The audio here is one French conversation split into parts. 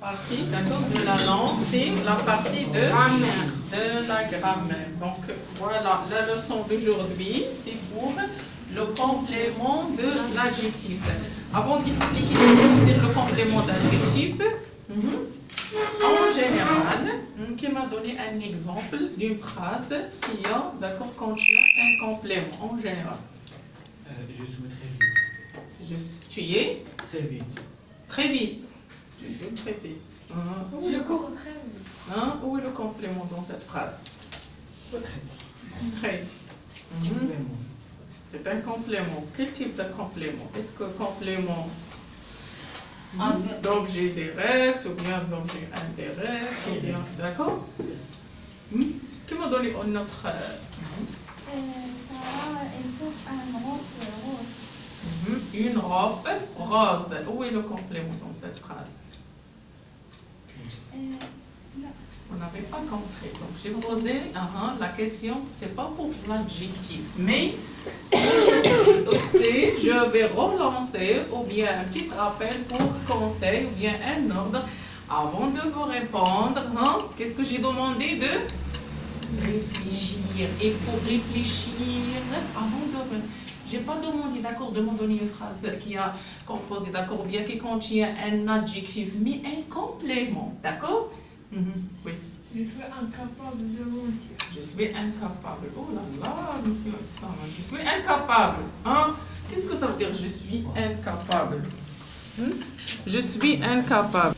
partie, d'accord, de la langue, c'est la partie de la grammaire. Donc voilà, la leçon d'aujourd'hui, c'est pour le complément de l'adjectif. Avant d'expliquer ce que veut dire le complément d'adjectif, en général, qui m'a donné un exemple d'une phrase qui a, d'accord, contient un complément en général. Je suis très vite. Tu es Très vite. très vite. Je suis très vite. Je cours très vite. Où est le complément dans cette phrase? Très. Complément. C'est un complément. Quel type de complément? Est-ce que complément d'objet direct ou bien d'objet indirect ou bien, d'accord? Qui m'a donné un autre Sarah, elle porte une robe rose. une robe rose. Où est le complément dans cette phrase? On n'avait pas compris. Donc, j'ai posé la question, c'est pas pour l'adjectif, mais je vais relancer ou bien un petit rappel pour conseil ou bien un ordre avant de vous répondre. Qu'est-ce que j'ai demandé de réfléchir? Il faut réfléchir avant de... Je n'ai pas demandé, d'accord, de me donner une phrase qui a composé, d'accord, ou bien qui contient un adjectif, mais un complément, d'accord? Oui. Je suis incapable de mentir. Je suis incapable. Oh là là, monsieur Alexandre, je suis incapable. Qu'est-ce que ça veut dire, je suis incapable? Je suis incapable.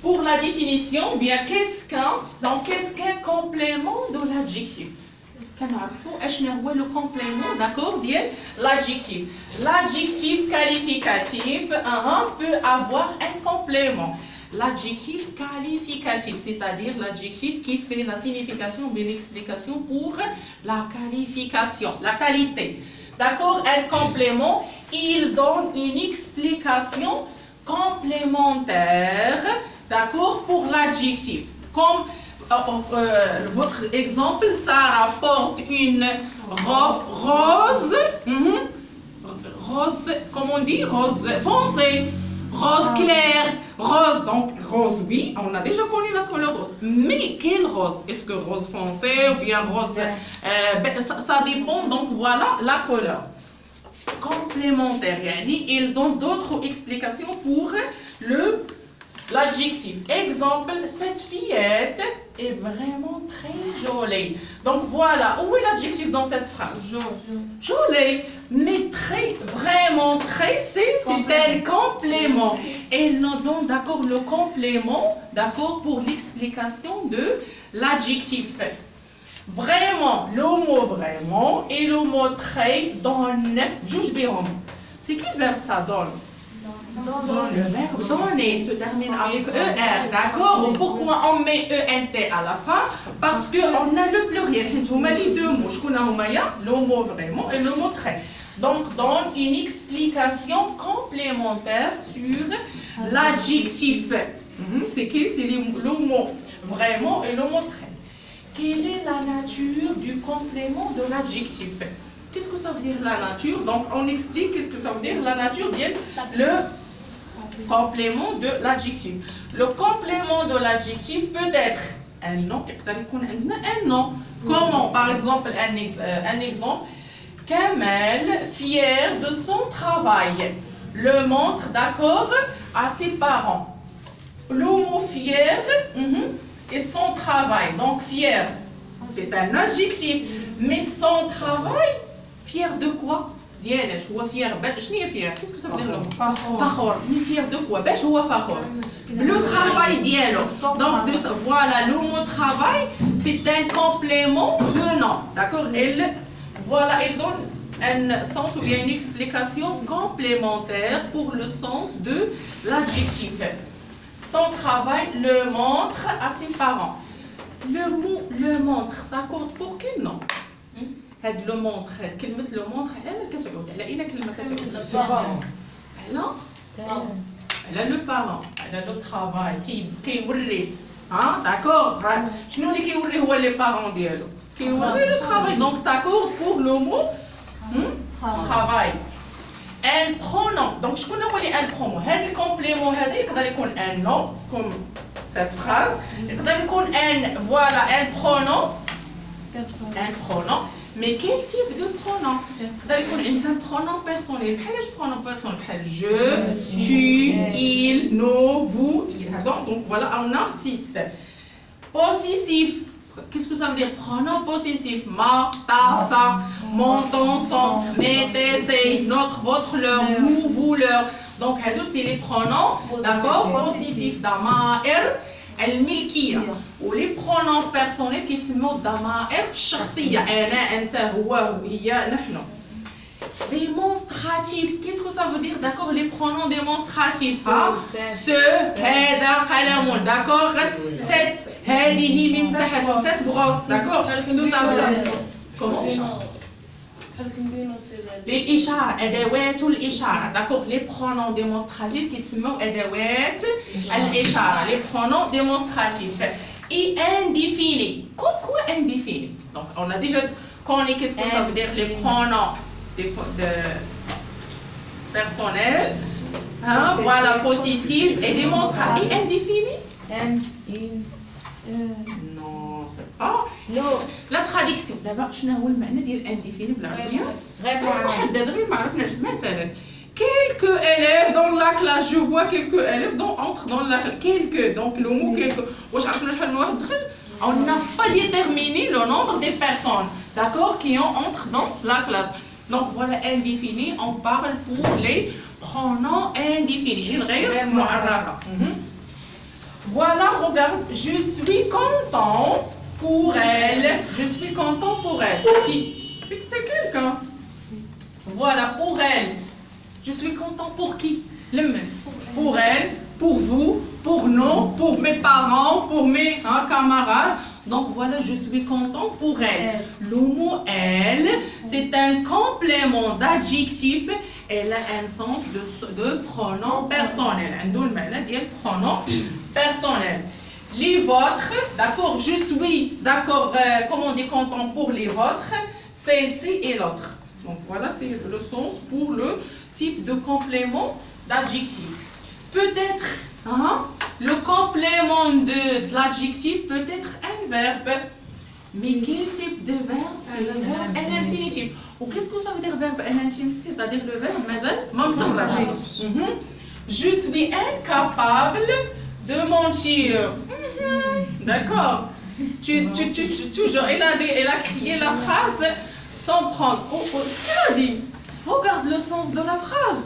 Pour la définition, bien, qu'est-ce qu'un complément de l'adjectif? Le complément, d'accord, bien, l'adjectif. L'adjectif qualificatif peut avoir un complément. L'adjectif qualificatif, c'est-à-dire l'adjectif qui fait la signification ou l'explication pour la qualification, la qualité. D'accord? Un complément, il donne une explication complémentaire, d'accord, pour l'adjectif. Comme votre exemple, ça rapporte une robe rose, rose, comment on dit, rose foncée, rose claire, rose, donc rose, oui, on a déjà connu la couleur rose. Mais quelle rose? Est-ce que rose foncée ou bien rose? Ça dépend, donc voilà la couleur. Complémentaire, il donne d'autres explications pour l'adjectif. Exemple, cette fillette est vraiment très jolie. Donc voilà, où est l'adjectif dans cette phrase? Jolie. Mais très, vraiment très, c'est un complément. Elle nous donne, d'accord, le complément, d'accord, pour l'explication de l'adjectif. Vraiment, le mot vraiment et le mot très donne, juge bien. C'est quel verbe ça donne? Le verbe donner se termine avec ER, d'accord? Pourquoi on met ENT à la fin? Parce qu'on a le pluriel. On a les deux mots. Le mot vraiment et le mot très. Donc, donne une explication complémentaire sur l'adjectif. C'est qui? C'est le mot vraiment et le mot très. Quelle est la nature du complément de l'adjectif? Qu'est-ce que ça veut dire la nature? Donc, on explique qu'est-ce que ça veut dire la nature, bien le complément de l'adjectif. Le complément de l'adjectif peut être un nom, un nom. Comment? Par exemple, un exemple. Kamel, fier de son travail, le montre, d'accord, à ses parents. Le mot fier et son travail. Donc, fier, c'est un adjectif. Mais son travail, fier de quoi? ديالش هو fier. شنو هي fier? Qu'est-ce que ça veut dire le mot? فخور. Mais fier de quoi? باش هو فخور. Le travail ديالو. Donc voilà, le mot travail, c'est un complément de nom. D'accord? Voilà, il donne un sens ou bien une explication complémentaire pour le sens de l'adjectif. Son travail le montre à ses parents. Le mot le montre, ça compte pour quel nom? هاد لو مونتر، هاد كلمة لو مونتر على ما كتعود؟ على أين كلمة كتعود؟ على لو بارون، على لو ترافاي كيوري. داكور؟ شنو اللي كيوري هو لي بارون ديالو؟ كيوري لو ترافاي. دونك ساكور بور لو مو ترافاي. un pronom. Donc, je connais un pronom. Le complément, il peut être un nom, comme cette phrase. Il peut être voilà, un pronom. Un pronom. Mais quel type de pronom? C'est-à-dire un pronom personnel. Je pronom personnel. Je, tu, il, nous, vous, il. Donc voilà, on a 6. Possessif. Qu'est-ce que ça veut dire? Pronom possessif. Ma, ta, sa, mon, ton, son, mes, tes, c'est, notre, votre, leur, nous, vous, leur. Donc, c'est les pronoms, d'accord? Possessif. Dama'ir. الملكية ولي personnels qui يتسموا الضمائر الشخصية أنا أنت هو هي نحن. Démonstratif, qu'est-ce que ça veut dire? D'accord, les pronoms démonstratifs. Ce, هذا قلم, d'accord? Cette, هذه ممسحة, cette brosse, d'accord? Comment? الإشارة أدوات الإشارة d'accord les pronoms démonstratifs qui يتسموا أدوات الإشارة les pronoms démonstratifs et indéfinis. Quoi indéfini? Donc on a déjà connu qu'est-ce que ça veut dire les pronoms de personnels, hein, voilà possessif et démonstratif et indéfini. Non, c'est pas. La traduction. D'abord, je n'ai pas le معنى ديال indéfini بالعربية. واحد غير ما عرفناش مثلا. Quelques élèves dans la classe, je vois quelques élèves entrent dans la classe. Quelques, donc le mot quelques. واش عرفنا شحال من واحد دخل؟ On n'a pas déterminé le nombre des personnes, d'accord, qui entrent dans la classe. Donc voilà indéfini, on parle pour les pronoms indéfinis. غير معرفة. Voilà, regarde, je suis content pour elle. Je suis content pour elle. C'est qui? C'est quelqu'un. Voilà, pour elle. Je suis content pour qui? Le même. Pour elle, pour vous, pour nous, pour mes parents, pour mes camarades. Donc voilà, je suis content pour elle. Le mot elle, c'est un complément d'adjectif. Elle a un sens de pronom personnel. Un معنى ديال pronom personnel. Les vôtres, d'accord, je suis, d'accord, comment on dit content pour les vôtres, celle-ci et l'autre. Donc voilà, c'est le sens pour le type de complément d'adjectif. Peut-être, le complément de l'adjectif peut être un verbe. Mais quel type de verbe? C'est le verbe à l'infinitif. Ou qu'est-ce que ça veut dire verbe à l'infinitif? C'est-à-dire le verbe je suis incapable de mentir. D'accord. Toujours, elle a crié la phrase sans prendre. Ce qu'elle a dit. Regarde le sens de la phrase.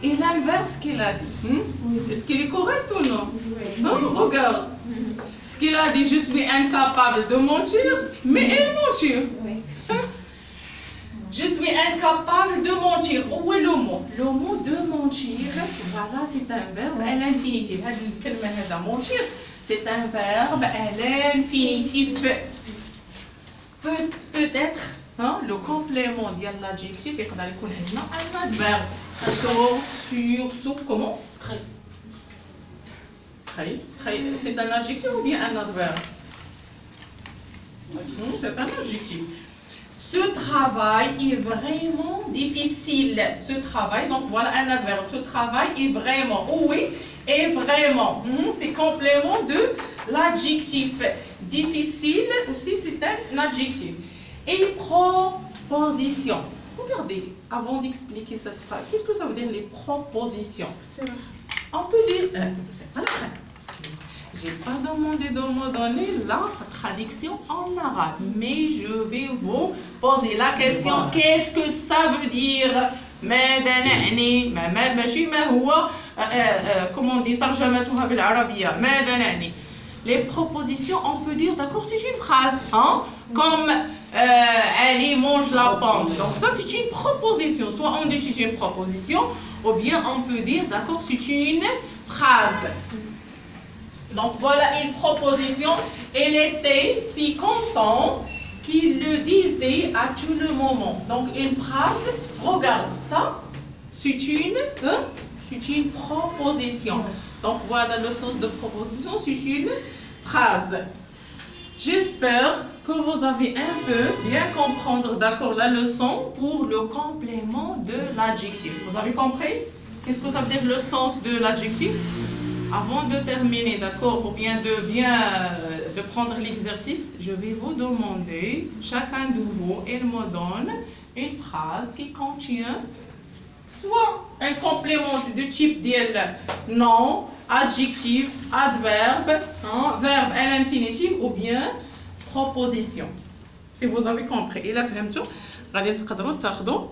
Et l'inverse qu'elle a dit. Est-ce qu'il est correct ou non? Non, regarde. Ce qu'il a dit, je suis incapable de mentir, mais elle mentit. Je suis incapable de mentir. Où est le mot? Le mot de mentir, voilà, c'est un verbe à l'infinitif. Mentir, c'est un verbe à l'infinitif. Peut-être, le complément de l'adjectif, il y a un adverbe. Sur, comment? Très. C'est un adjectif ou bien un adverbe? C'est un adjectif. Ce travail est vraiment difficile. Ce travail, donc voilà un adverbe. Ce travail est vraiment, oui, est vraiment. C'est complément de l'adjectif. Difficile aussi, c'est un adjectif. Et proposition. Regardez, avant d'expliquer cette phrase, qu'est-ce que ça veut dire les propositions? On peut dire, c'est pas la fin. Je n'ai pas demandé de me donner la traduction en arabe, mais je vais vous poser la question, qu'est-ce que ça veut dire? Comment on dit ترجمتها بالعربية ماذا نعني? Les propositions, on peut dire, d'accord, c'est une phrase, comme allez, mange la pomme. Donc ça, c'est une proposition. Soit on dit c'est une proposition, ou bien on peut dire, d'accord, c'est une phrase. Donc voilà une proposition. Elle était si contente qu'il le disait à tout le moment. Donc une phrase, regarde ça, c'est une proposition. Donc voilà le sens de proposition, c'est une phrase. J'espère que vous avez un peu bien comprendre, d'accord, la leçon pour le complément de l'adjectif. Vous avez compris? Qu'est-ce que ça veut dire le sens de l'adjectif? Avant de terminer, d'accord, ou bien de prendre l'exercice, je vais vous demander, chacun de vous, il me donne une phrase qui contient soit un complément de type nom, adjectif, adverbe, verbe à l'infinitif ou bien proposition. Si vous avez compris, il a fait un غادي تقدروا تاخذوا